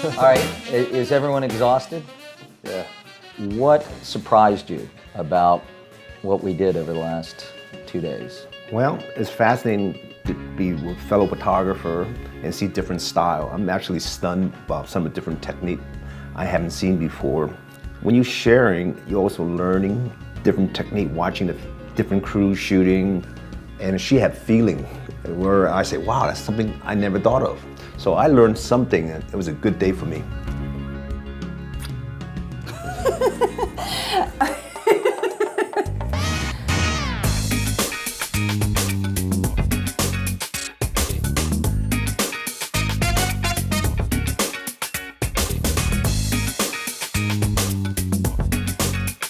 All right, is everyone exhausted? Yeah. What surprised you about what we did over the last 2 days? Well, it's fascinating to be with a fellow photographer and see different style. I'm actually stunned about some of the different technique I haven't seen before. When you're sharing, you're also learning different technique, watching the different crews shooting, and she had feeling where I say, wow, that's something I never thought of. So I learned something, and it was a good day for me.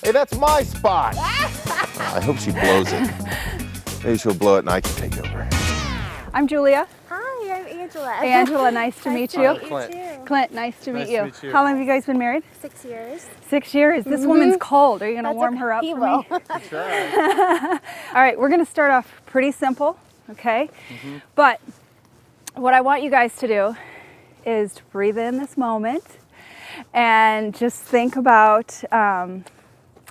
Hey, that's my spot. I hope she blows it. Maybe she'll blow it and I can take over. I'm Julia. Hi, I'm Angela. Angela, nice to meet you. Clint. Clint, nice to meet to you. meet you. How long have you guys been married? 6 years. 6 years. This woman's cold. Are you going to warm her up He for will. me? All right, we're going to start off pretty simple, okay? But what I want you guys to do is to breathe in this moment and just think about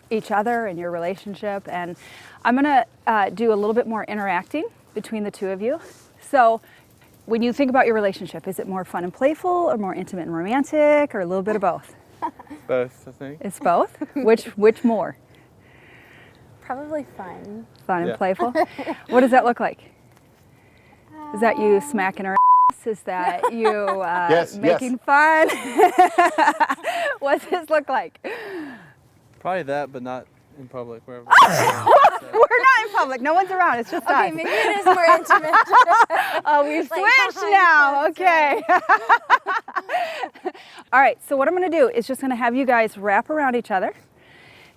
each other and your relationship. And I'm going to do a little bit more interacting between the two of you. So when you think about your relationship, is it more fun and playful or more intimate and romantic or a little bit of both? Both, I think. It's both? Which more? Probably fun. Fun and Yeah. playful? What does that look like? Is that you smacking her ass? Is that you making fun? What's this look like? Probably that, but not in public. Wherever. We're not in public. No one's around. It's just Okay, us. maybe it is more intimate. Oh, we've Like switched behind now. fences. Okay. All right. So what I'm going to do is just going to have you guys wrap around each other.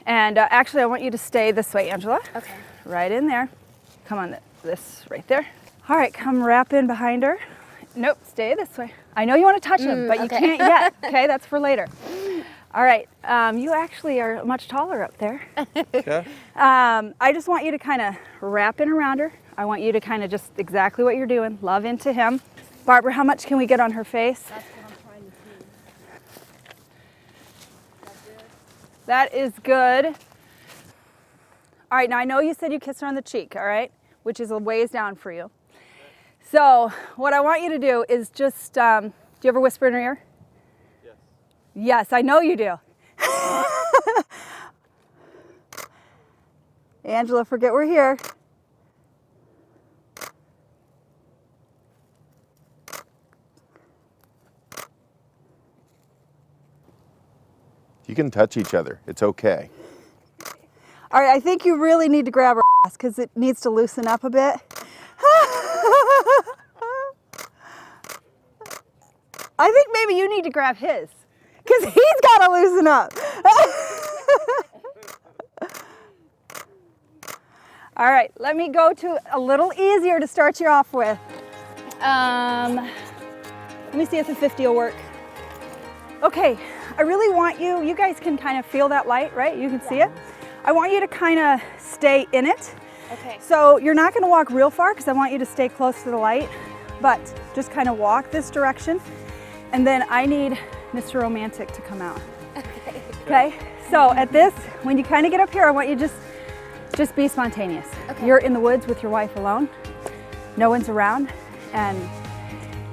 And actually, I want you to stay this way, Angela. Okay. Right in there. Come on, this right there. All right, come wrap in behind her. Nope, stay this way. I know you want to touch him, but you okay. can't yet. Okay, that's for later. All right, you actually are much taller up there. Okay. I just want you to kind of wrap in around her. I want you to kind of just exactly what you're doing, love into him. Barbara, how much can we get on her face? That's what I'm trying to see. That is good. All right, now I know you said you kissed her on the cheek, all right, which is a ways down for you. So what I want you to do is just, do you ever whisper in her ear? Yes. Yes, I know you do. Angela, forget we're here. You can touch each other. It's okay. All right, I think you really need to grab her ass because it needs to loosen up a bit. I think maybe you need to grab his because he's got to loosen up. All right, let me go to a little easier to start you off with. Let me see if the 50 will work. Okay, I really want you guys can kind of feel that light, right? You can see it. I want you to kind of stay in it. Okay. So you're not going to walk real far because I want you to stay close to the light, but just kind of walk this direction. And then I need Mr. Romantic to come out. Okay? So at this, when you kind of get up here, I want you to just be spontaneous. Okay. You're in the woods with your wife alone. No one's around, and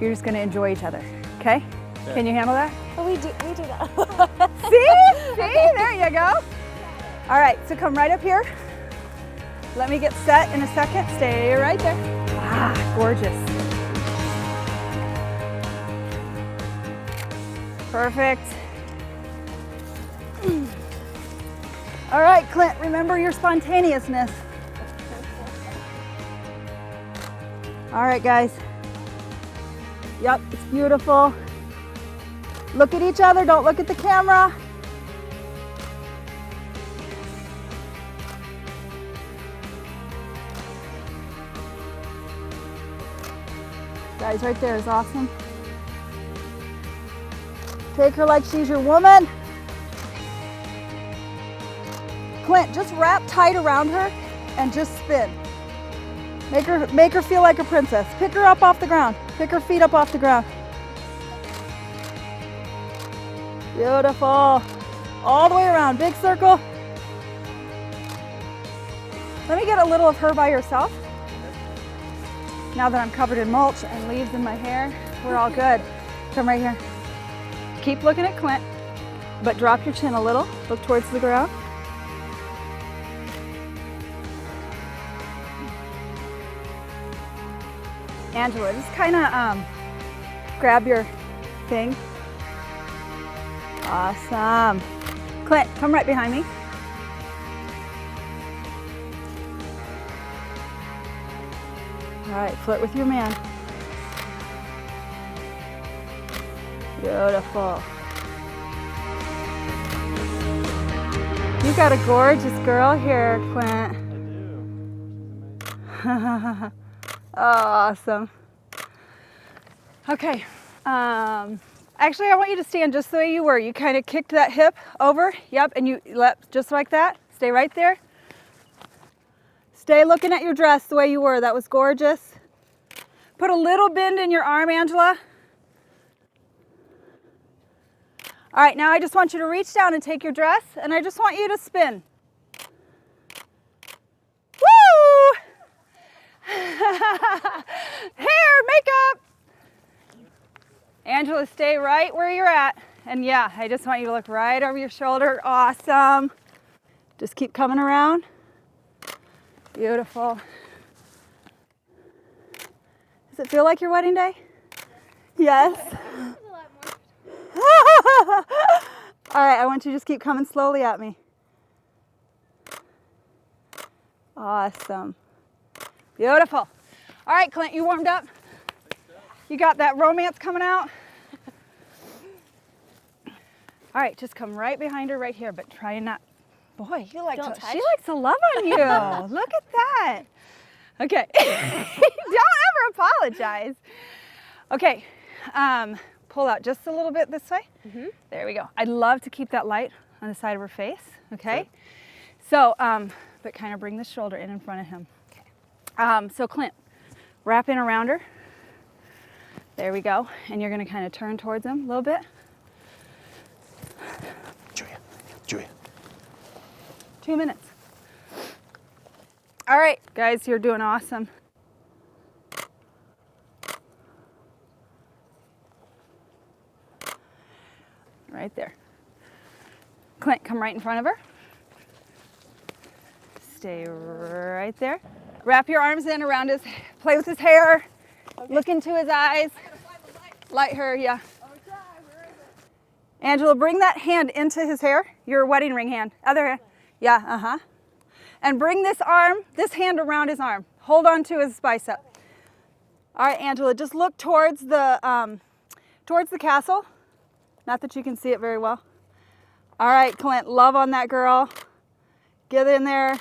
you're just going to enjoy each other. Okay? Can you handle that? Oh, we do that. See? There you go. All right, so come right up here. Let me get set in a second. Stay right there. Ah, gorgeous. Perfect. All right, Clint, remember your spontaneousness. All right, guys. Yep, it's beautiful. Look at each other, don't look at the camera. Guys, right there is awesome. Take her like she's your woman. Clint, just wrap tight around her and just spin. Make her feel like a princess. Pick her up off the ground. Pick her feet up off the ground. Beautiful. All the way around, big circle. Let me get a little of her by herself. Now that I'm covered in mulch and leaves in my hair, we're all good. Come right here. Keep looking at Clint, but drop your chin a little. Look towards the ground. Angela, just kind of grab your thing. Awesome. Clint, come right behind me. All right, flirt with your man. Beautiful. You got a gorgeous girl here, Clint. I do. Awesome. Okay. Actually, I want you to stand just the way you were. You kind of kicked that hip over. Yep, and you let just like that. Stay right there. Stay looking at your dress the way you were. That was gorgeous. Put a little bend in your arm, Angela. All right, now I just want you to reach down and take your dress, and I just want you to spin. Woo! Hair, makeup. Angela, stay right where you're at. And yeah, I just want you to look right over your shoulder. Awesome. Just keep coming around. Beautiful. Does it feel like your wedding day? Yes. All right, I want you to just keep coming slowly at me. Awesome. Beautiful. All right, Clint, you warmed up? You got that romance coming out? All right, just come right behind her right here, but try and not. Boy, you like Don't to, touch. she likes to love on you. Look at that. Okay. Don't ever apologize. Okay. Pull out just a little bit this way. There we go. I'd love to keep that light on the side of her face. Okay. Sure. So, but kind of bring the shoulder in front of him. Okay. So Clint, wrap in around her. There we go. And you're going to kind of turn towards him a little bit. Julia. 2 minutes. All right, guys, you're doing awesome. Right there. Clint, come right in front of her. Stay right there. Wrap your arms in around his, play with his hair. Okay. Look into his eyes. Light her, yeah. Angela, bring that hand into his hair, your wedding ring hand. Other hand. Yeah, And bring this hand around his arm. Hold on to his bicep. All right, Angela, just look towards the castle. Not that you can see it very well. All right, Clint, love on that girl. Get in there.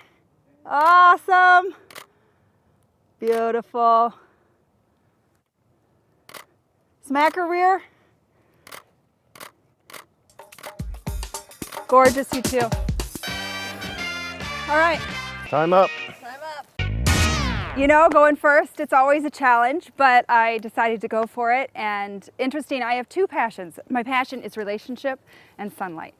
Awesome. Beautiful. Smack her rear. Gorgeous, you two. All right. Time up. You know, going first, it's always a challenge, but I decided to go for it. And interesting, I have two passions. My passion is relationship and sunlight.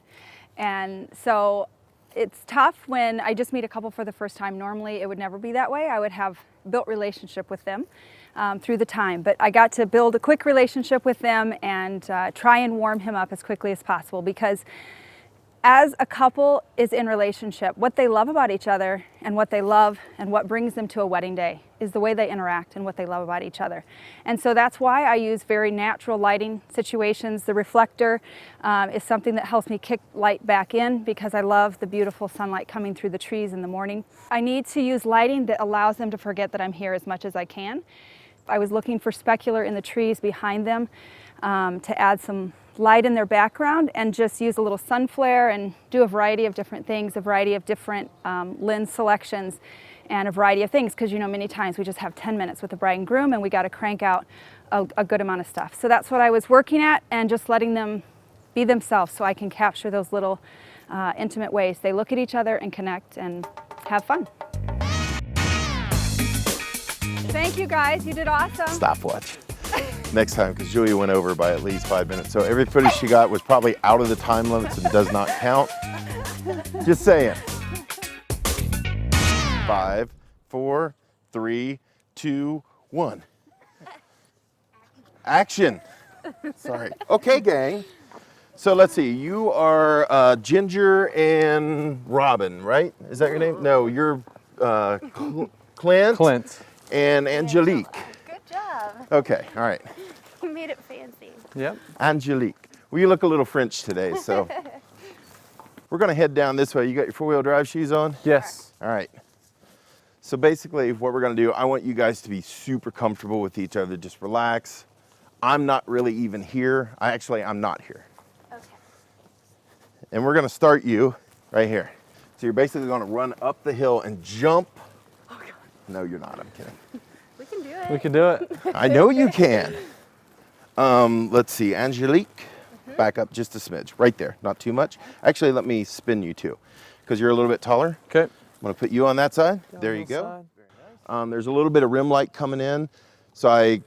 And so it's tough when I just meet a couple for the first time. Normally, it would never be that way. I would have built relationship with them through the time. But I got to build a quick relationship with them and try and warm him up as quickly as possible, because as a couple is in relationship, what they love about each other and what they love and what brings them to a wedding day is the way they interact and what they love about each other. And so that's why I use very natural lighting situations. The reflector is something that helps me kick light back in, because I love the beautiful sunlight coming through the trees in the morning. I need to use lighting that allows them to forget that I'm here as much as I can. I was looking for specular in the trees behind them to add some light in their background, and just use a little sun flare and do a variety of different things, a variety of different lens selections, and a variety of things, because you know, many times we just have 10 minutes with the bride and groom and we got to crank out a good amount of stuff. So that's what I was working at, and just letting them be themselves so I can capture those little intimate ways they look at each other and connect and have fun. Thank you guys, you did awesome. Stopwatch. next time, because Julia went over by at least 5 minutes. So every footage she got was probably out of the time limits and does not count. Just saying. 5, 4, 3, 2, 1. Action. Sorry. Okay, gang. So let's see. You are Ginger and Robin, right? Is that your name? No, you're Clint. Clint. And Angelique. Good job. Okay, all right. You made it fancy. Yep. Angelique. Well, you look a little French today, so we're gonna head down this way. You got your four-wheel drive shoes on? Yes. All right. So basically what we're gonna do, I want you guys to be super comfortable with each other. Just relax. I'm not really even here. I'm not here. Okay. And we're gonna start you right here. So you're basically gonna run up the hill and jump. Oh, God. No, you're not, I'm kidding. We can do it. We can do it. I know you can. Let's see, Angelique, back up just a smidge, right there, not too much. Actually, let me spin you too, because you're a little bit taller. Okay. I'm gonna put you on that side. There you go. There's a little bit of rim light coming in, so I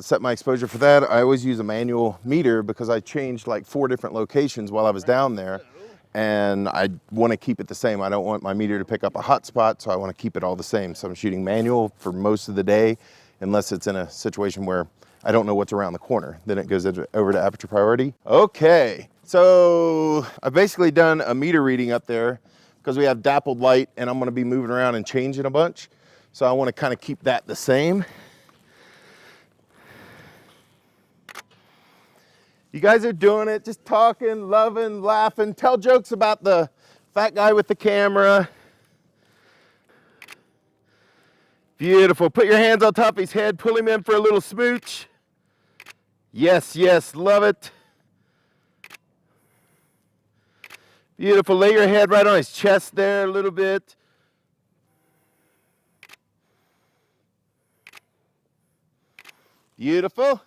set my exposure for that. I always use a manual meter because I changed like 4 different locations while I was down there, and I want to keep it the same. I don't want my meter to pick up a hot spot, so I want to keep it all the same. So I'm shooting manual for most of the day, unless it's in a situation where I don't know what's around the corner. Then it goes over to aperture priority. Okay, so I've basically done a meter reading up there because we have dappled light and I'm gonna be moving around and changing a bunch. So I wanna kind of keep that the same. You guys are doing it, just talking, loving, laughing. Tell jokes about the fat guy with the camera. Beautiful. Put your hands on top of his head, pull him in for a little smooch. Yes, yes, love it. Beautiful. Lay your head right on his chest there a little bit. Beautiful.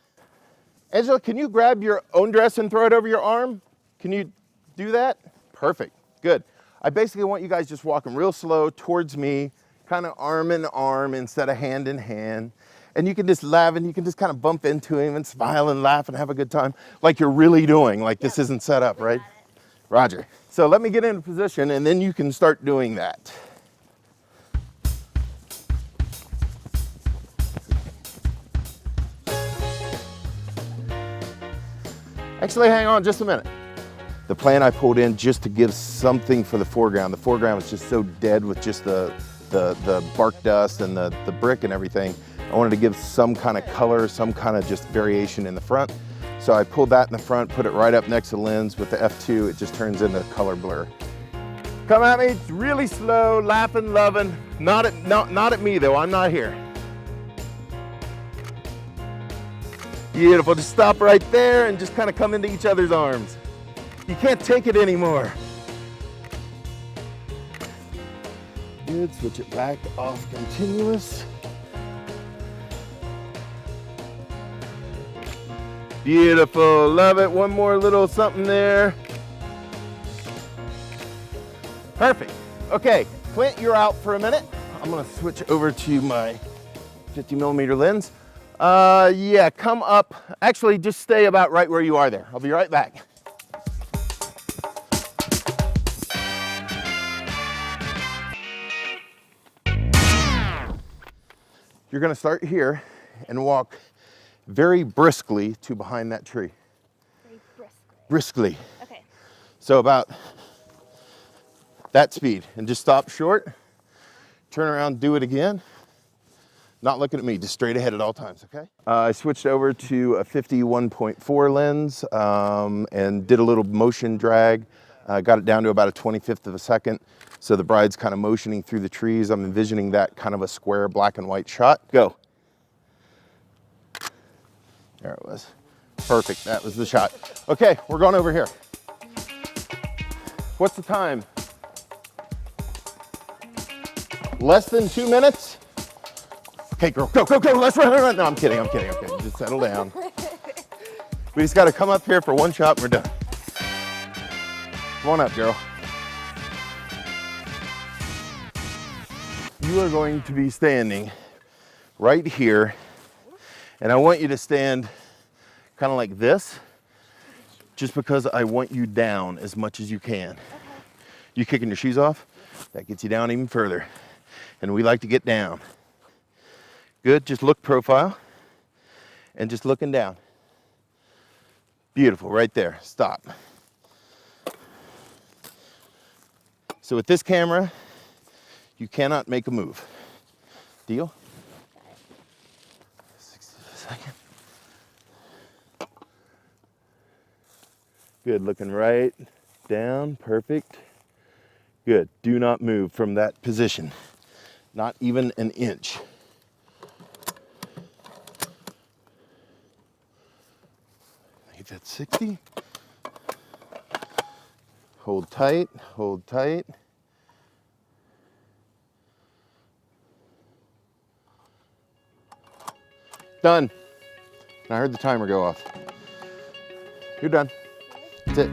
Angela, can you grab your own dress and throw it over your arm? Can you do that? Perfect. Good. I basically want you guys just walking real slow towards me, kind of arm in arm instead of hand in hand. And you can just laugh and you can just kind of bump into him and smile and laugh and have a good time like you're really doing, like this isn't set up, right? Roger. So let me get into position and then you can start doing that. Actually, hang on just a minute. The plan I pulled in just to give something for the foreground. The foreground was just so dead with just the bark dust and the brick and everything. I wanted to give some kind of color, some kind of just variation in the front. So I pulled that in the front, put it right up next to the lens. With the F2, it just turns into color blur. Come at me, it's really slow, laughing, loving. Not at me though, I'm not here. Beautiful, just stop right there and just kind of come into each other's arms. You can't take it anymore. Good, switch it back off continuous. Beautiful, love it. One more little something there. Perfect. Okay, Clint, you're out for a minute. I'm gonna switch over to my 50mm lens. Yeah, come up. Actually, just stay about right where you are there. I'll be right back. You're gonna start here and walk very briskly to behind that tree. Very briskly. Briskly. Okay. So about that speed. And just stop short, turn around, do it again. Not looking at me, just straight ahead at all times, okay? I switched over to a 51.4 lens and did a little motion drag. Got it down to about a 25th of a second. So the bride's kind of motioning through the trees. I'm envisioning that kind of a square black and white shot. Go. There it was. Perfect, that was the shot. Okay, we're going over here. What's the time? Less than 2 minutes? Okay, girl, go, go, go, let's run. No, I'm kidding. Just settle down. We just gotta come up here for one shot and we're done. Come on up, girl. You are going to be standing right here And I want you to stand kind of like this, just because I want you down as much as you can. Okay. You kicking your shoes off, that gets you down even further. And we like to get down. Good, just look profile and just looking down. Beautiful, right there, stop. So with this camera, you cannot make a move. Deal? 60 seconds. Good, looking right down, perfect. Good, do not move from that position. Not even an inch. I think that's 60. Hold tight, hold tight. Done. And I heard the timer go off. You're done. That's it.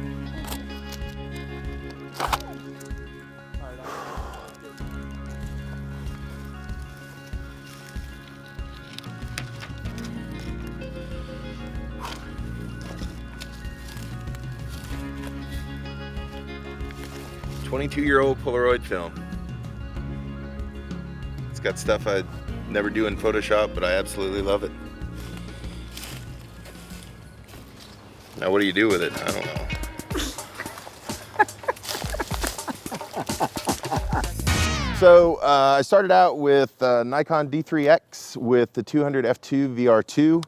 "22-year-old Polaroid film. It's got stuff I'd never do in Photoshop, but I absolutely love it. Now what do you do with it? I don't know. So I started out with Nikon D3X with the 200 f2 VR2.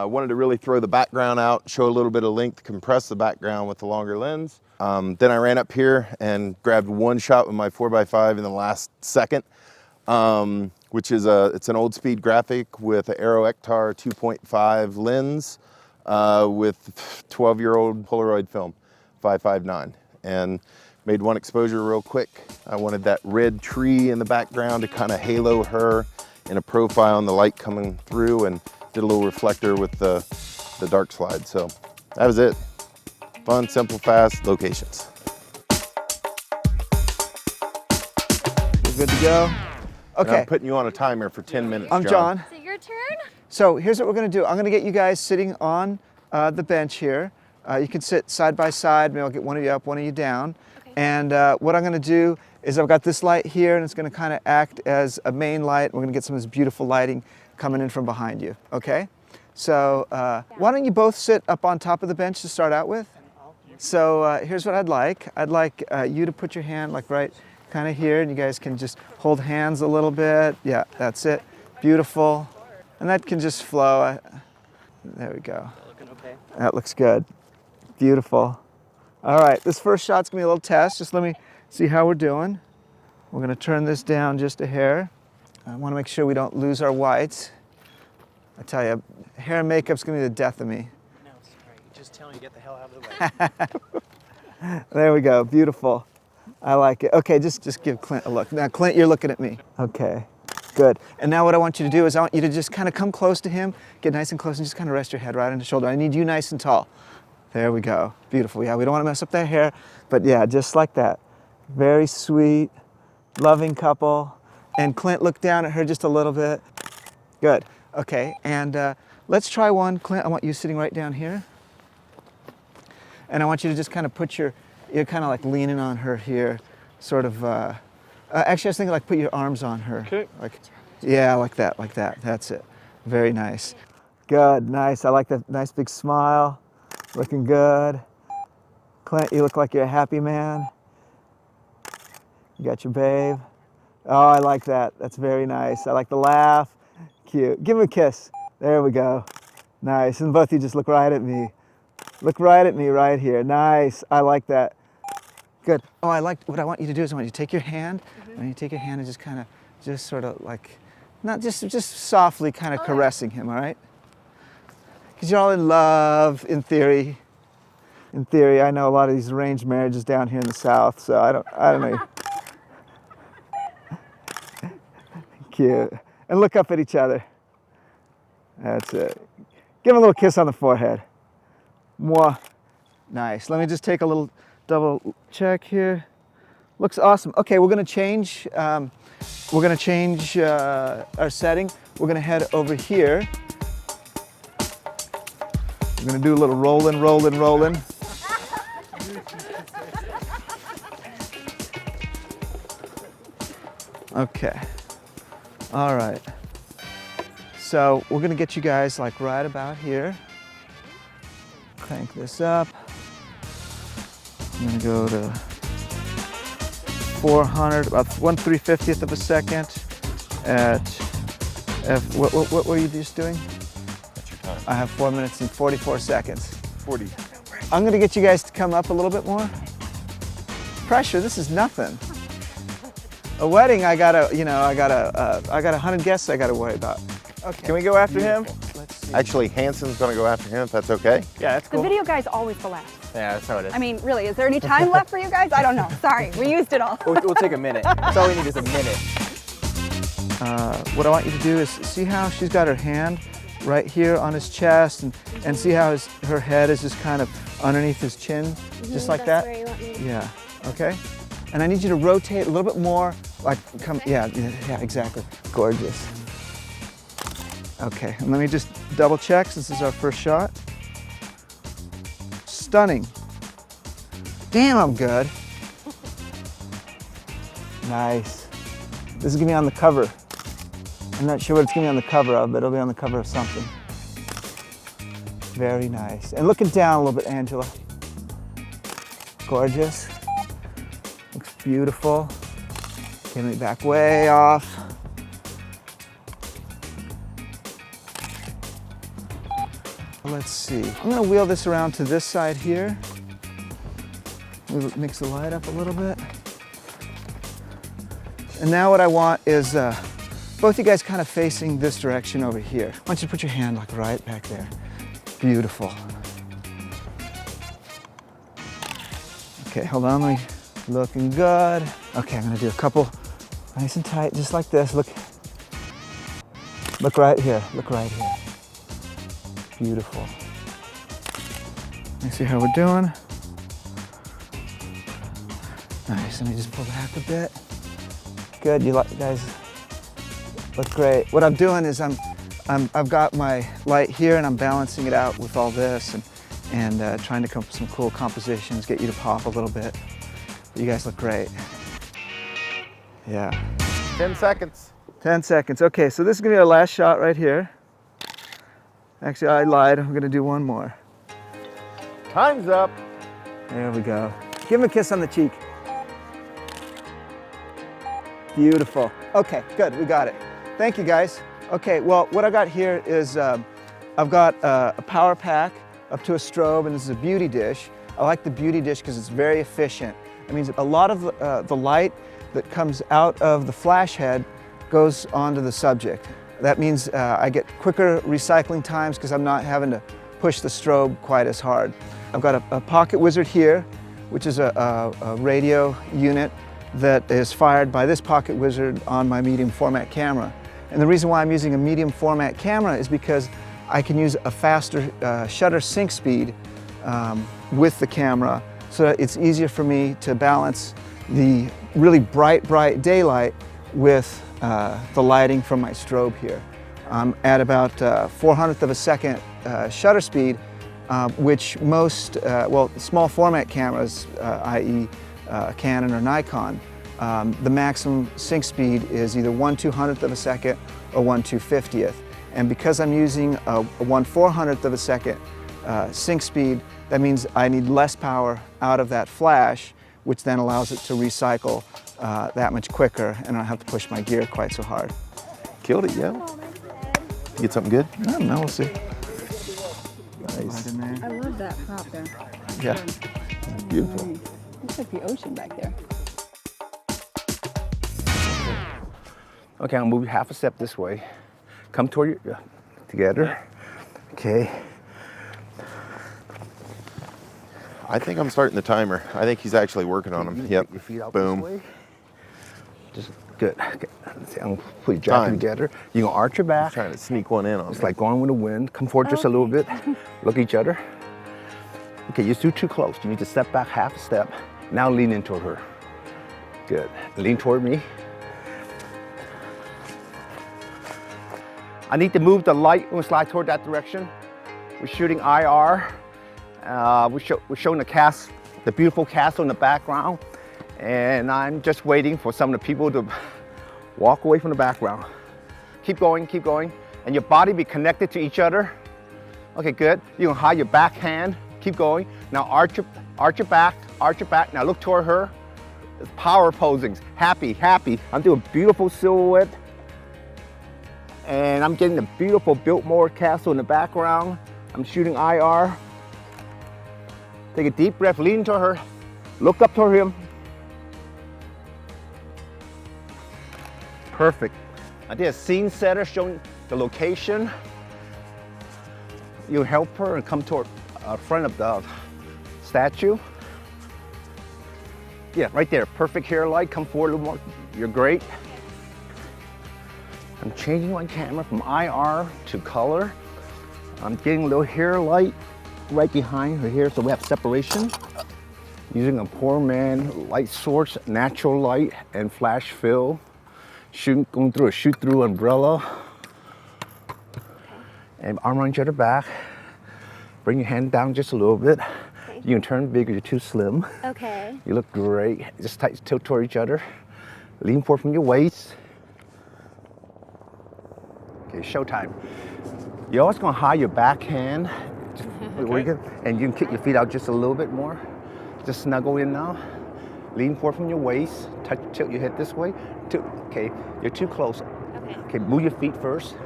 Wanted to really throw the background out, show a little bit of length, compress the background with the longer lens. Then I ran up here and grabbed one shot with my 4x5 in the last second, which is it's an old speed graphic with an Aero Ektar 2.5 lens with 12-year-old Polaroid film, 559. And made one exposure real quick. I wanted that red tree in the background to kind of halo her in a profile and the light coming through, and did a little reflector with the dark slide. So that was it. Fun, simple, fast locations. We're good to go. And Okay, I'm putting you on a timer for 10 minutes, I'm John. Is it your turn? So here's what we're gonna do. I'm gonna get you guys sitting on the bench here. You can sit side by side. Maybe I'll get one of you up, one of you down. Okay. And what I'm gonna do is I've got this light here, and it's gonna kind of act as a main light. We're gonna get some of this beautiful lighting coming in from behind you, okay? So why don't you both sit up on top of the bench to start out with? So here's what I'd like. I'd like you to put your hand like right kind of here, and you guys can just hold hands a little bit. Yeah, that's it. Beautiful. And that can just flow. There we go. That looks good. Beautiful. All right, this first shot's gonna be a little test. Just let me see how we're doing. We're gonna turn this down just a hair. I wanna make sure we don't lose our whites. I tell you, hair and makeup's gonna be the death of me. No, sorry. Just tell me to get the hell out of the way. There we go, beautiful. I like it. Okay, just give Clint a look. Now, Clint, you're looking at me. Okay, good. And now what I want you to do is I want you to just kind of come close to him, get nice and close, and just kind of rest your head right on his shoulder. I need you nice and tall. There we go, beautiful. Yeah, we don't want to mess up that hair, but yeah, just like that. Very sweet, loving couple. And Clint, look down at her just a little bit. Good, okay, and let's try one. Clint, I want you sitting right down here. And I want you to just kind of put you're kind of like leaning on her here, sort of, actually I was thinking like put your arms on her. Okay. Like, yeah, like that, that's it. Very nice. Good, nice, I like that nice big smile. Looking good. Clint, you look like you're a happy man. You got your babe. Oh, I like that, that's very nice. I like the laugh, cute. Give him a kiss, there we go. Nice, and both of you just look right at me. Look right at me right here, nice, I like that. Good. Oh, what I want you to do is I want you to take your hand, and you take your hand and just kind of, just sort of like, not just softly kind of caressing him, all right? Because you're all in love, in theory. In theory, I know a lot of these arranged marriages down here in the South, so I don't know. Cute. And look up at each other. That's it. Give him a little kiss on the forehead. Mwah. Nice. Let me just take a little double check here. Looks awesome. Okay, we're gonna change our setting. We're gonna head over here We're gonna do a little rolling, rolling, rolling. Okay. All right. So we're gonna get you guys like right about here. Crank this up. I'm gonna go to 400, about 1/350th of a second at F. What were you just doing? That's your time. I have 4 minutes and 44 seconds. 40. I'm gonna get you guys to come up a little bit more. Pressure, this is nothing. A wedding, I got 100 guests I gotta worry about. Okay. Can we go after him? Let's see. Actually, Hanson's gonna go after him if that's okay. Yeah, that's The cool. video guys always go last. Yeah, that's how it is. I mean, really, is there any time left for you guys? I don't know. Sorry, we used it all. We'll take a minute. That's all we need is a minute. What I want you to do is see how she's got her hand right here on his chest, and see how her head is just kind of underneath his chin, just like That's that. where you want me to Yeah. Okay. And I need you to rotate a little bit more, like come. Yeah, exactly. Gorgeous. Okay, and let me just double check. This is our first shot. Stunning. Damn, I'm good. Nice. This is gonna be on the cover. I'm not sure what it's gonna be on the cover of, but it'll be on the cover of something. Very nice. And looking down a little bit, Angela. Gorgeous. Looks beautiful. Okay, let me back way off. Let's see. I'm gonna wheel this around to this side here. Mix the light up a little bit. And now what I want is both you guys kind of facing this direction over here. I want you to put your hand like right back there. Beautiful. Okay, hold on, looking good. Okay, I'm gonna do a couple nice and tight, just like this. Look right here, look right here. Beautiful. Let me see how we're doing. Nice, let me just pull back a bit. Good, you guys look great. What I'm doing is I've got my light here and I'm balancing it out with all this and trying to come up with some cool compositions, get you to pop a little bit. But you guys look great. Yeah. 10 seconds. 10 seconds. Okay, so this is gonna be our last shot right here. Actually, I lied. I'm gonna do one more. Time's up. There we go. Give him a kiss on the cheek. Beautiful. Okay, good, we got it. Thank you, guys. Okay, well, what I got here is I've got a power pack up to a strobe, and this is a beauty dish. I like the beauty dish because it's very efficient. It means a lot of the light that comes out of the flash head goes onto the subject. That means I get quicker recycling times because I'm not having to push the strobe quite as hard. I've got a pocket wizard here, which is a radio unit that is fired by this pocket wizard on my medium format camera. And the reason why I'm using a medium format camera is because I can use a faster shutter sync speed with the camera, so that it's easier for me to balance the really bright daylight with the lighting from my strobe here. I'm at about 400th of a second shutter speed, which most, small format cameras, i.e. Canon or Nikon, the maximum sync speed is either 1/200th of a second or 1/250th. And because I'm using a 1/400th of a second sync speed, that means I need less power out of that flash, which then allows it to recycle that much quicker, and I don't have to push my gear quite so hard. Killed it, yeah. You get something good? I don't know, we'll see. Nice. I love that prop there. Yeah. Beautiful. Looks like the ocean back there. Okay, I'll move half a step this way. Come toward you, together. Okay. I think I'm starting the timer. I think he's actually working on him. Yep. Your feet out Boom. this way. Just good. Okay. Let's see, I'm gonna put your jacket Timed. together. You're gonna arch your back. Trying to sneak one in on It's me. like going with the wind. Come forward just a little bit. Look at each other. Okay, you're too close. You need to step back half a step. Now lean in toward her. Good. Lean toward me. I need to move the light and slide toward that direction. We're shooting IR. We're showing the beautiful castle in the background. And I'm just waiting for some of the people to walk away from the background. Keep going, keep going. And your body be connected to each other. Okay, good. You can hide your back hand. Keep going. Now arch your back, arch your back. Now look toward her. It's power posings. Happy, happy. I'm doing a beautiful silhouette. And I'm getting the beautiful Biltmore Castle in the background. I'm shooting IR. Take a deep breath, lean toward her. Look up toward him. Perfect. I did a scene setter showing the location. You help her and come toward front of the statue. Yeah, right there. Perfect hair light. Come forward a little more. You're great. I'm changing my camera from IR to color. I'm getting a little hair light right behind her hair so we have separation. Using a poor man light source, natural light, and flash fill. Going through a shoot-through umbrella. And arm around each other back. Bring your hand down just a little bit. Okay. You can turn bigger, you're too slim. Okay. You look great. Just tilt toward each other. Lean forward from your waist. Okay, showtime. You're always gonna hide your back hand. Okay. And you can kick your feet out just a little bit more. Just snuggle in now. Lean forward from your waist. Tilt your head this way. Okay, you're too close. Okay. Okay, move your feet first.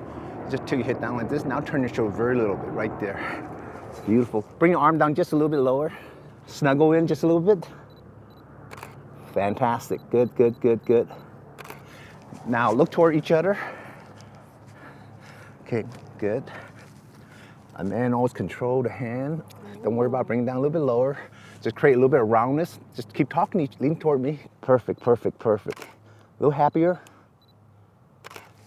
Just tilt your head down like this. Now turn your shoulder very little bit, right there. Beautiful. Bring your arm down just a little bit lower. Snuggle in just a little bit. Fantastic. Good, good, good, good. Now look toward each other. Okay, good. And then always control the hand. Don't worry about bringing it down a little bit lower. Just create a little bit of roundness. Just keep talking, lean toward me. Perfect, perfect, perfect. A little happier.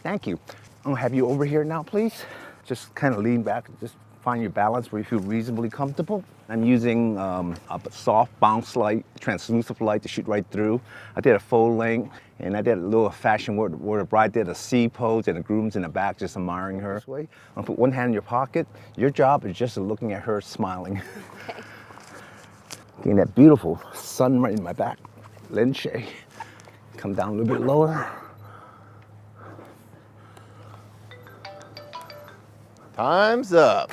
Thank you. I'm gonna have you over here now, please. Just kind of lean back, just find your balance where you feel reasonably comfortable. I'm using a soft bounce light, translucent light to shoot right through. I did a full length, and I did a little fashion where the bride did a C pose and the groom's in the back just admiring her. This way. I'm gonna put one hand in your pocket. Your job is just looking at her smiling. Okay. Getting that beautiful sun right in my back. Lens shade. Come down a little bit lower. Time's up.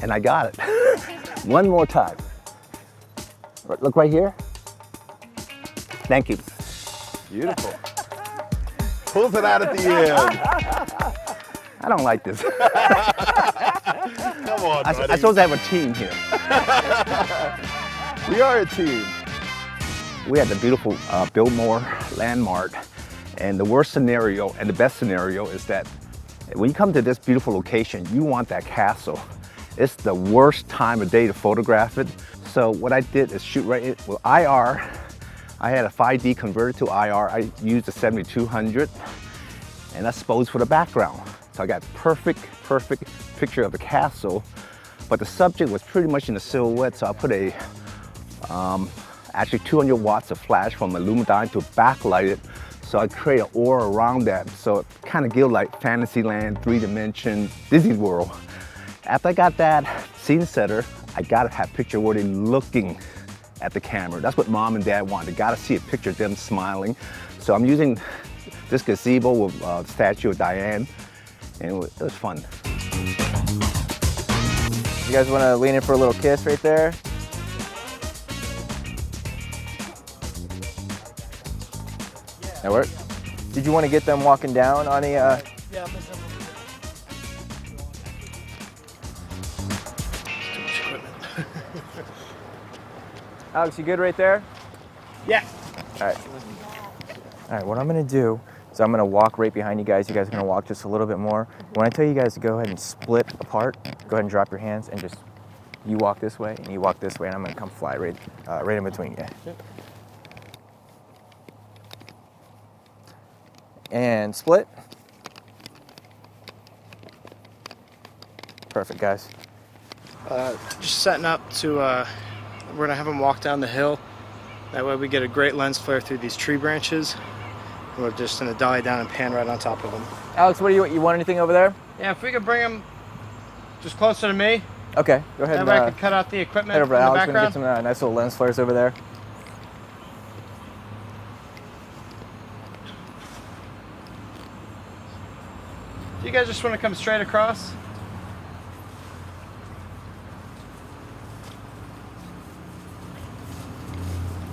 And I got it. One more time. Look right here. Thank you. Beautiful. Pulls it out at the end. I don't like this. Come on, buddy. I'm supposed to have a team here. We are a team. We had the beautiful Biltmore landmark, and the worst scenario and the best scenario is that when you come to this beautiful location, you want that castle. It's the worst time of day to photograph it. So what I did is shoot right in with IR. I had a 5D converted to IR. I used a 7200, and that's posed for the background. So I got perfect picture of the castle, but the subject was pretty much in the silhouette. So I put a actually 200 watts of flash from Illumidine to backlight it. So I create an aura around that. So it kind of gives like Fantasyland, 3D, Disney World. After I got that scene setter, I gotta have a picture where they're looking at the camera. That's what mom and dad want. They gotta see a picture of them smiling. So I'm using this gazebo with the statue of Diane, and it was fun. You guys want to lean in for a little kiss right there? That work? Did you want to get them walking down on a? Yeah. Alex, you good right there? Yeah. All right. All right, what I'm gonna do is I'm gonna walk right behind you guys. You guys are gonna walk just a little bit more. When I tell you guys to go ahead and split apart, go ahead and drop your hands and just, you walk this way and you walk this way, and I'm gonna come fly right in between you. Okay. And split. Perfect, guys. Just setting up to, we're gonna have them walk down the hill. That way we get a great lens flare through these tree branches. We're just gonna dolly down and pan right on top of them. Alex, what do you want anything over there? Yeah, if we could bring them just closer to me. Okay, go ahead That and way I can cut out the equipment head in over the to Alex. We're gonna background. get some nice little lens flares over there. Do you guys just want to come straight across?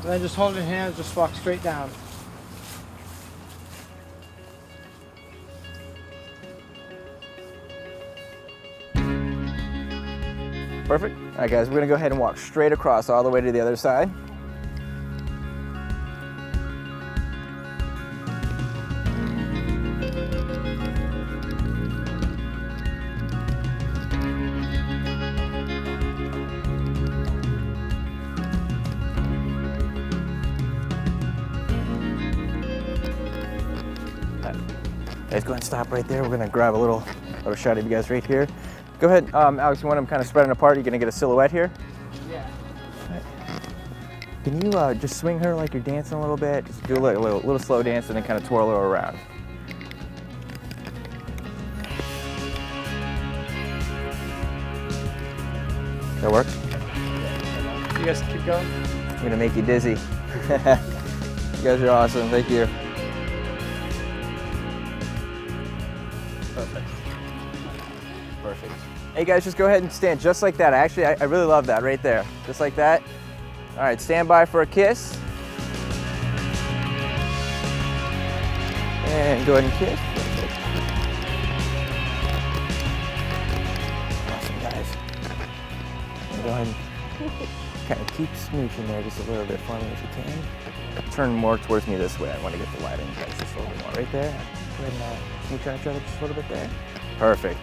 And then just hold it in hands, just walk straight down. Perfect. All right, guys, we're gonna go ahead and walk straight across all the way to the other side. Guys, go ahead and stop right there. We're gonna grab a little shot of you guys right here. Go ahead, Alex, you want them kind of spreading apart? You're gonna get a silhouette here? Yeah. Right. Can you just swing her like you're dancing a little bit? Just do a little slow dance and then kind of twirl her around. That work? You guys keep going. I'm gonna make you dizzy. You guys are awesome, thank you. Perfect. Perfect. Hey guys, just go ahead and stand just like that. Actually, I really love that right there. Just like that. All right, stand by for a kiss. And go ahead and kiss. Perfect. Awesome, guys. And go ahead and kind of keep smooching there just a little bit for me if you can. Turn more towards me this way. I want to get the light in you guys just a little bit more. Right there. Go ahead and smooch on each other just a little bit there. Perfect.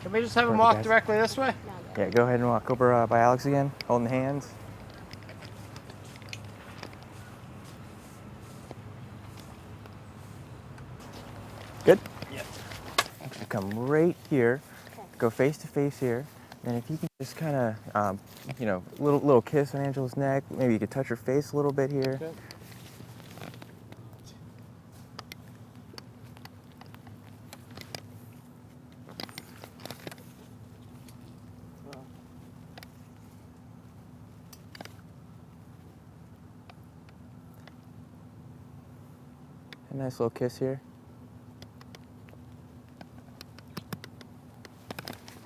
Can we just have him Perfect, walk guys. directly this way? Yeah, go ahead and walk over by Alex again, holding hands. Good? Yep. Come right here, go face to face here. And if you can just kind of, you know, little kiss on Angela's neck. Maybe you could touch her face a little bit here. Okay. A nice little kiss here.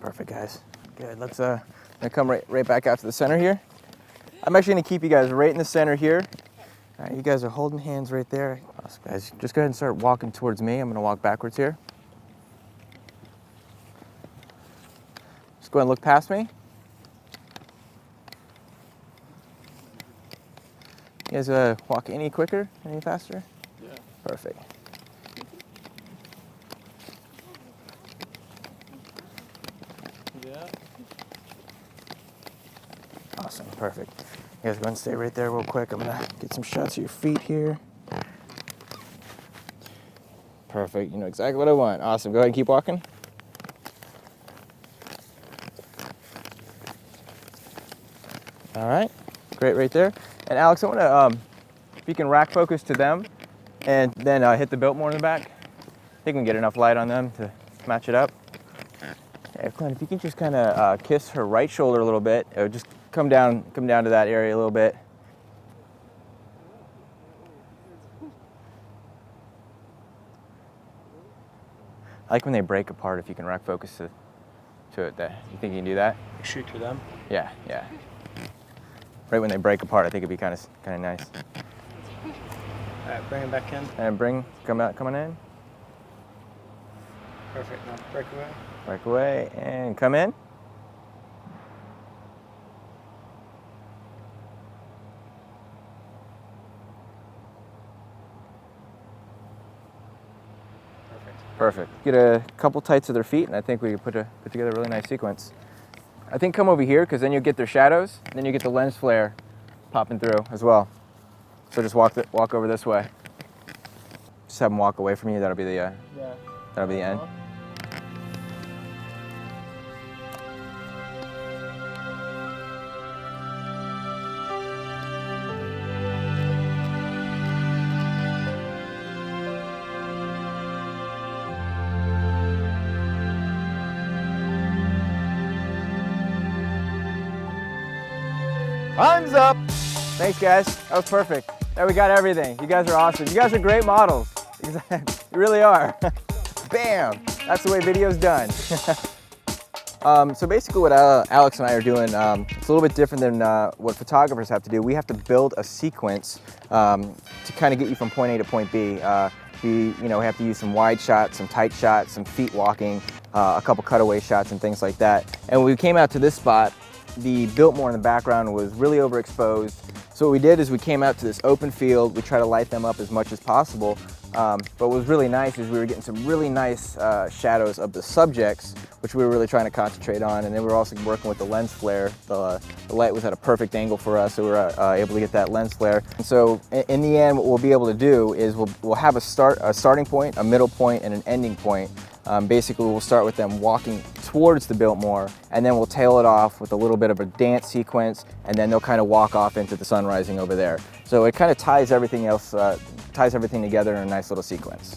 Perfect, guys. Good. Let's gonna come right back out to the center here. I'm actually gonna keep you guys right in the center here. All right, you guys are holding hands right there. Awesome, guys. Just go ahead and start walking towards me. I'm gonna walk backwards here. Just go ahead and look past me. You guys walk any quicker, any faster? Yeah. Perfect. Yeah. Awesome, perfect. You guys go ahead and stay right there real quick. I'm gonna get some shots of your feet here. Perfect, you know exactly what I want. Awesome, go ahead and keep walking. All right, great right there. And Alex, I wanna, if you can rack focus to them and then hit the Biltmore in the back. I think we can get enough light on them to match it up. Yeah, Clint, if you can just kind of kiss her right shoulder a little bit, just come down to that area a little bit. I like when they break apart. If you can rack focus to it, there. You think you can do that? Shoot through them. Yeah, yeah. Right when they break apart, I think it'd be kind of nice. All right, bring him back in. And coming in. Perfect. Now break away. Break away and come in. Perfect. Get a couple tights of their feet, and I think we can put together a really nice sequence. I think come over here, because then you'll get their shadows, and then you get the lens flare popping through as well. So just walk over this way. Just have them walk away from you. That'll be the end. Time's up. Thanks, guys. That was perfect. There, we got everything. You guys are awesome. You guys are great models. You really are. Bam! That's the way video's done. So basically what Alex and I are doing, it's a little bit different than what photographers have to do. We have to build a sequence to kind of get you from point A to point B. We have to use some wide shots, some tight shots, some feet walking, a couple cutaway shots and things like that. And when we came out to this spot, the Biltmore in the background was really overexposed. So what we did is we came out to this open field. We try to light them up as much as possible. But what was really nice is we were getting some really nice shadows of the subjects, which we were really trying to concentrate on. And then we were also working with the lens flare. The light was at a perfect angle for us, so we were able to get that lens flare. And so in the end, what we'll be able to do is we'll have a starting point, a middle point, and an ending point. Basically, we'll start with them walking towards the Biltmore, and then we'll tail it off with a little bit of a dance sequence, and then they'll kind of walk off into the sun rising over there. So it kind of ties everything else, ties everything together in a nice little sequence.